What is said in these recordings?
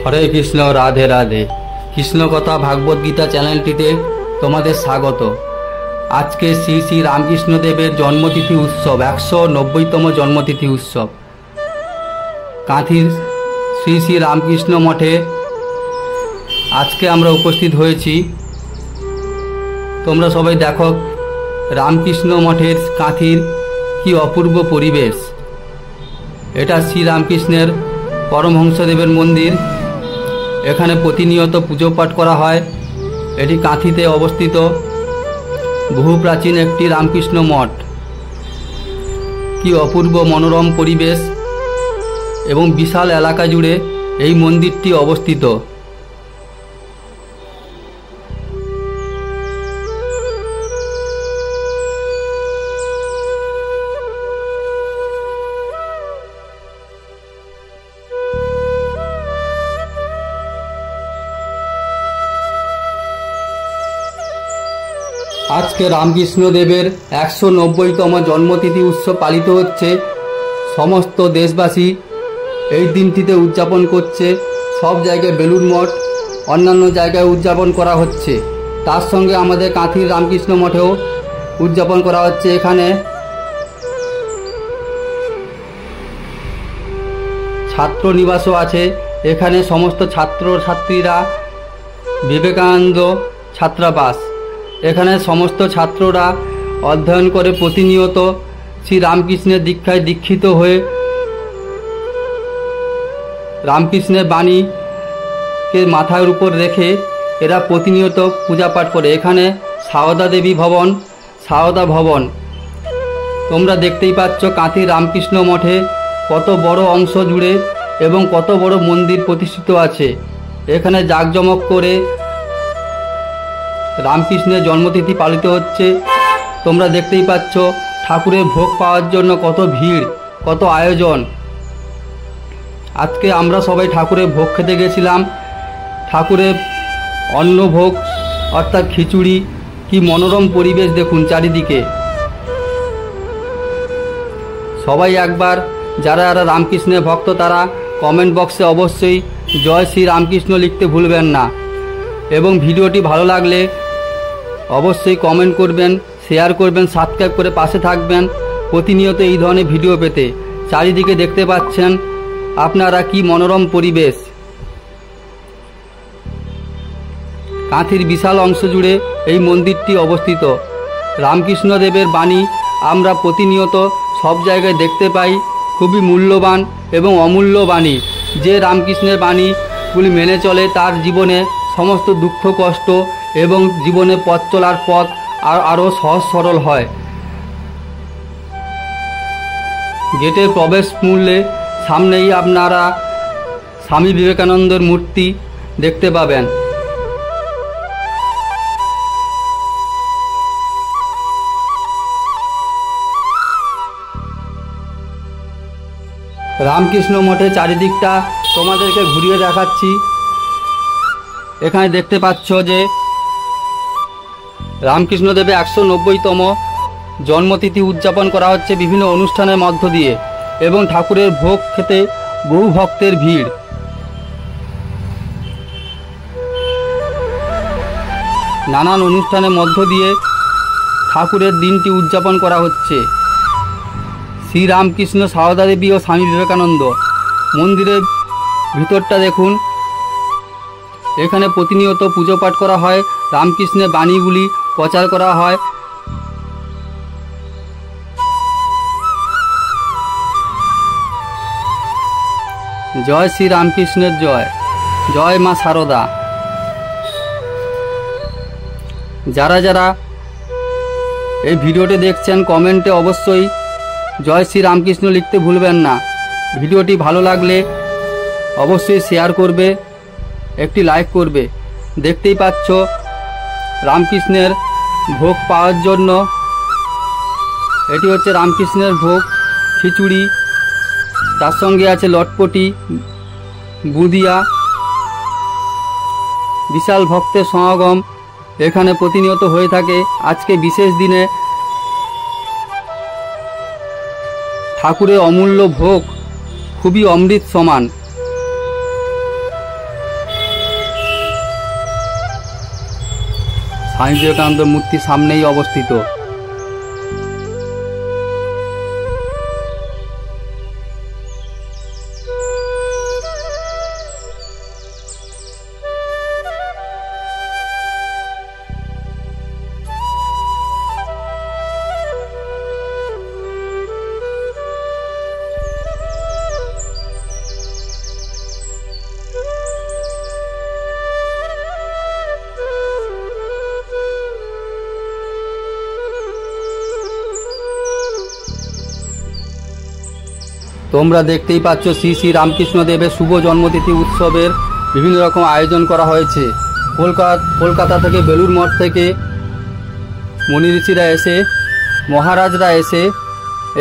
हरे कृष्ण राधे राधे। कृष्ण कथा भागवत गीता चैनलটিতে তোমাদের স্বাগত। আজকে শ্রী শ্রী রামকৃষ্ণ দেবের জন্মতিথি উৎসব, 190তম জন্মতিথি উৎসব। কাঁথির শ্রী শ্রী রামকৃষ্ণ মঠে আজকে আমরা উপস্থিত হয়েছি। তোমরা সবাই দেখো রামকৃষ্ণ মঠের কাঁথির কি অপূর্ব পরিবেশ। এটা শ্রী রামকৃষ্ণের পরমহংসদেবের মন্দির। এখানে প্রতিনিয়ত পুজো পাঠ করা হয়। এটি কাঁথিতে অবস্থিত বহু প্রাচীন একটি রামকৃষ্ণ মঠ। কি অপূর্ব মনোরম পরিবেশ এবং বিশাল এলাকা জুড়ে এই মন্দিরটি অবস্থিত। আজকে রামকৃষ্ণ দেবের 190তম জন্মতিথি উৎসব পালিত হচ্ছে। সমস্ত দেশবাসী এই দিনটিতে উদযাপন করছে। সব জায়গায় বেলুড় মঠ, অন্যান্য জায়গায় উদযাপন করা হচ্ছে। তার সঙ্গে আমাদের কাঁথির রামকৃষ্ণ মঠেও উদযাপন করা হচ্ছে। এখানে ছাত্র নিবাসও আছে। এখানে সমস্ত ছাত্রছাত্রীরা বিবেকানন্দ ছাত্রাবাস। এখানে সমস্ত ছাত্ররা অধ্যয়ন করে প্রতিনিয়ত শ্রী রামকৃষ্ণের দীক্ষায় দীক্ষিত হয়ে রামকৃষ্ণের বাণীকে মাথার উপর রেখে এরা প্রতিনিয়ত পূজা পাঠ করে। এখানে সারদা দেবী ভবন, সারদা ভবন তোমরা দেখতেই পাচ্ছ। কাঁথির রামকৃষ্ণ মঠে কত বড় অংশ জুড়ে এবং কত বড় মন্দির প্রতিষ্ঠিত আছে। এখানে জাঁকজমক করে রামকৃষ্ণের জন্মতিথি পালিত হচ্ছে। তোমরা দেখতেই পাচ্ছ ঠাকুরের ভোগ পাওয়ার জন্য কত ভিড়, কত আয়োজন। আজকে আমরা সবাই ঠাকুরের ভোগ খেতে গেছিলাম। ঠাকুরের অন্নভোগ অর্থাৎ খিচুড়ি। কি মনোরম পরিবেশ দেখুন চারিদিকে। সবাই একবার যারা যারা রামকৃষ্ণের ভক্ত তারা কমেন্ট বক্সে অবশ্যই জয় শ্রী রামকৃষ্ণ লিখতে ভুলবেন না। এবং ভিডিওটি ভালো লাগলে অবশ্যই কমেন্ট করবেন, শেয়ার করবেন, সাবস্ক্রাইব করে পাশে থাকবেন প্রতিনিয়ত এই ধরনের ভিডিও পেতে। চারিদিকে দেখতে পাচ্ছেন আপনারা কি মনোরম পরিবেশ। কাঁথির বিশাল অংশ জুড়ে এই মন্দিরটি অবস্থিত। রামকৃষ্ণ দেবের বাণী আমরা প্রতিনিয়ত সব জায়গায় দেখতে পাই। খুবই মূল্যবান এবং অমূল্য বাণী। যে রামকৃষ্ণের বাণীগুলি মেনে চলে তার জীবনে সমস্ত দুঃখ কষ্ট এবং জীবনে পথ চলার পথ আরও সহজ সরল হয়। গেটের প্রবেশ মূল্যে সামনেই আপনারা স্বামী বিবেকানন্দের মূর্তি দেখতে পাবেন। রামকৃষ্ণ মঠের চারিদিকটা তোমাদেরকে ঘুরিয়ে দেখাচ্ছি। এখানে দেখতে পাচ্ছ যে রামকৃষ্ণ দেবের 190তম জন্মতিথি উদযাপন করা হচ্ছে বিভিন্ন অনুষ্ঠানের মধ্য দিয়ে এবং ঠাকুরের ভোগ খেতে বহু ভক্তের ভিড়। নানান অনুষ্ঠানের মধ্য দিয়ে ঠাকুরের দিনটি উদযাপন করা হচ্ছে। শ্রী রামকৃষ্ণ, সারদা দেবী ও স্বামী বিবেকানন্দ মন্দিরের ভিতরটা দেখুন। এখানে প্রতিনিয়ত পুজো পাঠ করা হয়, রামকৃষ্ণের বাণীগুলি প্রচার করা হয়। জয় শ্রী রামকৃষ্ণের জয়, জয় মা সারদা। যারা যারা এই ভিডিওটি দেখছেন কমেন্টে অবশ্যই জয় শ্রী রামকৃষ্ণ লিখতে ভুলবেন না। ভিডিওটি ভালো লাগলে অবশ্যই শেয়ার করবে, একটি লাইক করবে। দেখতেই পাচ্ছ রামকৃষ্ণের ভোগ পাওয়ার জন্য এটি হচ্ছে রামকৃষ্ণের ভোগ খিচুড়ি। তার সঙ্গে আছে লটপটি, বুঁদিয়া। বিশাল ভক্তের সমাগম এখানে প্রতিনিয়ত হয়ে থাকে। আজকে বিশেষ দিনে ঠাকুরের অমূল্য ভোগ খুবই অমৃত সমান। স্বামী বিবেকানন্দ মূর্তির সামনেই অবস্থিত। তোমরা দেখতেই পাচ্ছ শ্রী শ্রী রামকৃষ্ণ দেবের শুভ জন্মতিথি উৎসবের বিভিন্ন রকম আয়োজন করা হয়েছে। কলকাতা থেকে, বেলুড় মঠ থেকে মুনি ঋষিরা এসে, মহারাজরা এসে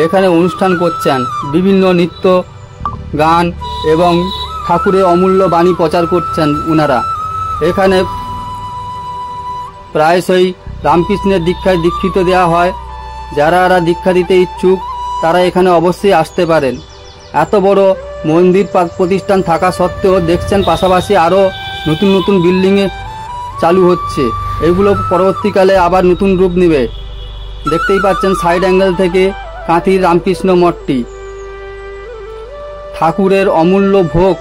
এখানে অনুষ্ঠান করছেন। বিভিন্ন নৃত্য, গান এবং ঠাকুরের অমূল্য বাণী প্রচার করছেন ওনারা। এখানে প্রায়শই রামকৃষ্ণের দীক্ষায় দীক্ষিত দেওয়া হয়। যারা দীক্ষা দিতে ইচ্ছুক তারা এখানে অবশ্যই আসতে পারেন। এত বড় মন্দির প্রতিষ্ঠান থাকা সত্ত্বেও দেখছেন পাশাপাশি আরও নতুন নতুন বিল্ডিংয়ে চালু হচ্ছে। এগুলো পরবর্তীকালে আবার নতুন রূপ নেবে। দেখতেই পাচ্ছেন সাইড অ্যাঙ্গেল থেকে কাঁথির রামকৃষ্ণ মঠটি। ঠাকুরের অমূল্য ভোগ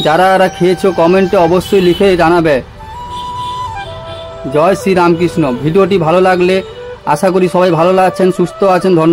যারা খেয়েছো কমেন্টে অবশ্যই লিখে জানাবে। জয় শ্রী রামকৃষ্ণ। ভিডিওটি ভালো লাগলে আশা করি সবাই ভালো আছেন, সুস্থ আছেন। ধন্যবাদ।